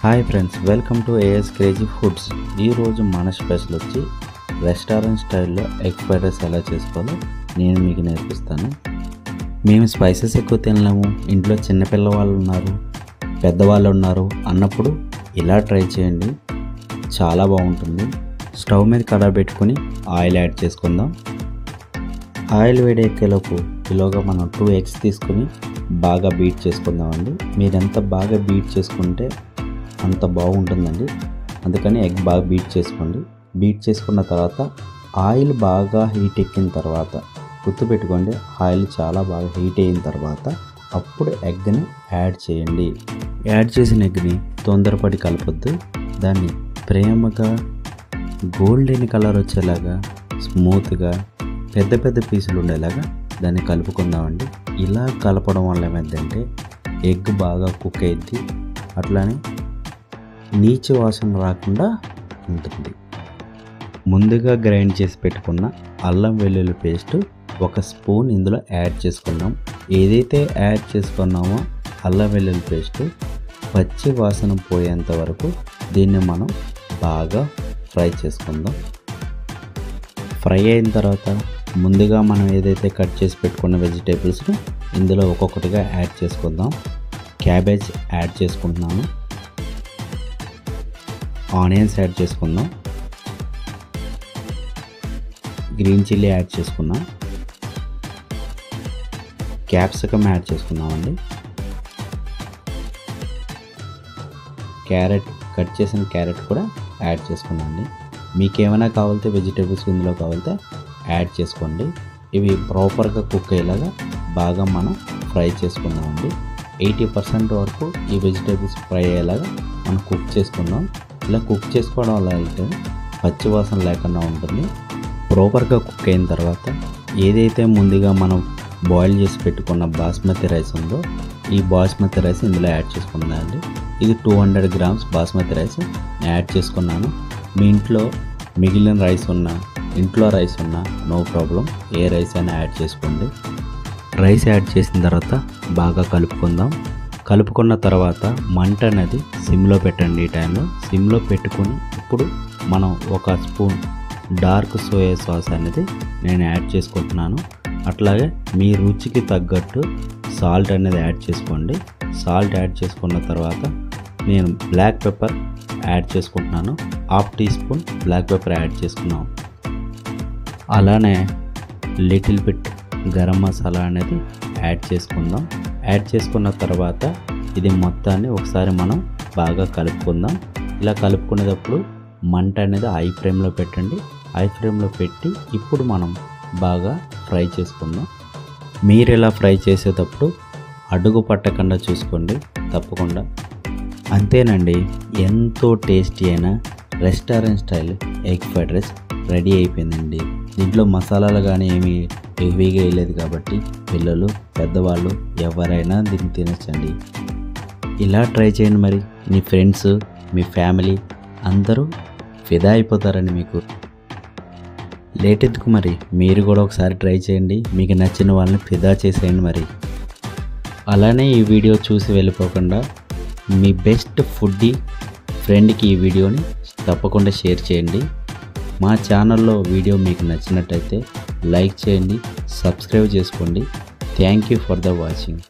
Hi friends, welcome to AS crazy foods. ఈరోజు మన special వచ్చి రెస్టారెంట్ స్టైల్లో ఎగ్ ఫ్రైడ్ రైస్ ఎలా చేసుకోవాలో నేను మీకు నేర్పిస్తాను. మేము స్పైసెస్ ఎక్కువ తినలేము, ఇంట్లో చిన్నపిల్ల వాళ్ళు ఉన్నారు, పెద్దవాళ్ళు ఉన్నారు అన్నప్పుడు ఇలా ట్రై చేయండి, చాలా బాగుంటుంది. స్టవ్ మీద కడాయి పెట్టుకొని ఆయిల్ యాడ్ చేసుకుందాం. ఆయిల్ వేడెక్కేలోపు ఈలోగా మనం 2 ఎగ్స్ తీసుకొని బాగా బీట్ చేసుకుందామండి. మీరు ఎంత బాగా బీట్ చేసుకుంటే అంత బాగుంటుందండి, అందుకని ఎగ్ బాగా బీట్ చేసుకోండి. బీట్ చేసుకున్న తర్వాత ఆయిల్ బాగా హీట్ ఎక్కిన తర్వాత గుర్తుపెట్టుకోండి, ఆయిల్ చాలా బాగా హీట్ అయిన తర్వాత అప్పుడు ఎగ్ని యాడ్ చేయండి. యాడ్ చేసిన ఎగ్ని తొందరపడి కలపొద్దు, దాన్ని ప్రేమగా గోల్డెన్ కలర్ వచ్చేలాగా స్మూత్గా పెద్ద పెద్ద పీసులు ఉండేలాగా దాన్ని కలుపుకుందామండి. ఇలా కలపడం వల్ల ఏమైందంటే ఎగ్ బాగా కుక్ అయ్యిద్ది, అట్లానే నీచు వాసన రాకుండా ఉంటుంది. ముందుగా గ్రైండ్ చేసి పెట్టుకున్న అల్లం వెల్లుల్లి పేస్ట్ 1 స్పూన్ ఇందులో యాడ్ చేసుకున్నాం. ఏదైతే యాడ్ చేసుకున్నామో అల్లం వెల్లుల్లి పేస్ట్ పచ్చి వాసన పోయేంత వరకు దీన్ని మనం బాగా ఫ్రై చేసుకుందాం. ఫ్రై అయిన తర్వాత ముందుగా మనం ఏదైతే కట్ చేసి పెట్టుకున్న వెజిటేబుల్స్ని ఇందులో ఒక్కొక్కటిగా యాడ్ చేసుకుందాం. క్యాబేజ్ యాడ్ చేసుకుంటున్నాను, ఆనియన్స్ యాడ్ చేసుకుందాం, గ్రీన్ చిల్లీ యాడ్ చేసుకున్నాం, క్యాప్సికమ్ యాడ్ చేసుకున్నామండి, క్యారెట్ కట్ చేసిన క్యారెట్ కూడా యాడ్ చేసుకున్నామండి. మీకు ఏమైనా కావాలితే వెజిటేబుల్స్ ఇందులో కావాలితే యాడ్ చేసుకోండి. ఇవి ప్రాపర్గా కుక్ అయ్యేలాగా బాగా మనం ఫ్రై చేసుకుందామండి. 80% వరకు ఈ వెజిటేబుల్స్ ఫ్రై అయ్యేలాగా మనం కుక్ చేసుకుందాం. ఇలా కుక్ చేసుకోవడం వల్ల అయితే పచ్చి వాసన లేకుండా ఉంటుంది. ప్రాపర్గా కుక్ అయిన తర్వాత ఏదైతే ముందుగా మనం బాయిల్ చేసి పెట్టుకున్న బాస్మతి రైస్ ఉందో ఈ బాస్మతి రైస్ ఇందులో యాడ్ చేసుకుందామండి. ఇది 200 గ్రామ్స్ బాస్మతి రైస్ యాడ్ చేసుకున్నాను. మీ ఇంట్లో మిగిలిన రైస్ ఉన్నా, ఇంట్లో రైస్ ఉన్నా నో ప్రాబ్లం, ఏ రైస్ అయినా యాడ్ చేసుకోండి. రైస్ యాడ్ చేసిన తర్వాత బాగా కలుపుకుందాం. కలుపుకున్న తర్వాత మంట అనేది సిమ్లో పెట్టండి. ఈ టైంలో సిమ్లో పెట్టుకొని ఇప్పుడు మనం 1 స్పూన్ డార్క్ సోయా సాస్ అనేది నేను యాడ్ చేసుకుంటున్నాను. అట్లాగే మీ రుచికి తగ్గట్టు సాల్ట్ అనేది యాడ్ చేసుకోండి. సాల్ట్ యాడ్ చేసుకున్న తర్వాత నేను బ్లాక్ పెప్పర్ యాడ్ చేసుకుంటున్నాను. 1/2 teaspoon black pepper add చేసుకున్నాం. అలానే లిటిల్ బిట్ గరం మసాలా అనేది యాడ్ చేసుకుందాం. యాడ్ చేసుకున్న తర్వాత ఇది మొత్తాన్ని ఒకసారి మనం బాగా కలుపుకుందాం. ఇలా కలుపుకునేటప్పుడు మంట అనేది హై ఫ్లేమ్లో పెట్టండి. హై ఫ్లేమ్లో పెట్టి ఇప్పుడు మనం బాగా ఫ్రై చేసుకుందాం. మీరు ఇలా ఫ్రై చేసేటప్పుడు అడుగు పట్టకుండా చూసుకోండి తప్పకుండా. అంతేనండి, ఎంతో టేస్టీ అయిన restaurant style egg fried rice ready అయిపోయిందండి. దీంట్లో మసాలాలు కానీ ఏమీ హెవీగా వేయలేదు కాబట్టి పిల్లలు, పెద్దవాళ్ళు ఎవరైనా దీన్ని తినచ్చండి. ఇలా ట్రై చేయండి, మరి మీ ఫ్రెండ్స్, మీ ఫ్యామిలీ అందరూ ఫిదా అయిపోతారండి మీకు. లేట్ ఎందుకు, మరి మీరు కూడా ఒకసారి ట్రై చేయండి, మీకు నచ్చిన వాళ్ళని ఫిదా చేసేయండి. మరి అలానే ఈ వీడియో చూసి వెళ్ళిపోకుండా మీ బెస్ట్ ఫుడ్డీ ఫ్రెండ్కి ఈ వీడియోని తప్పకుండా షేర్ చేయండి. మా ఛానల్లో వీడియో మీకు నచ్చినట్టయితే లైక్ చేయండి, సబ్స్క్రైబ్ చేసుకోండి. Thank you for the watching.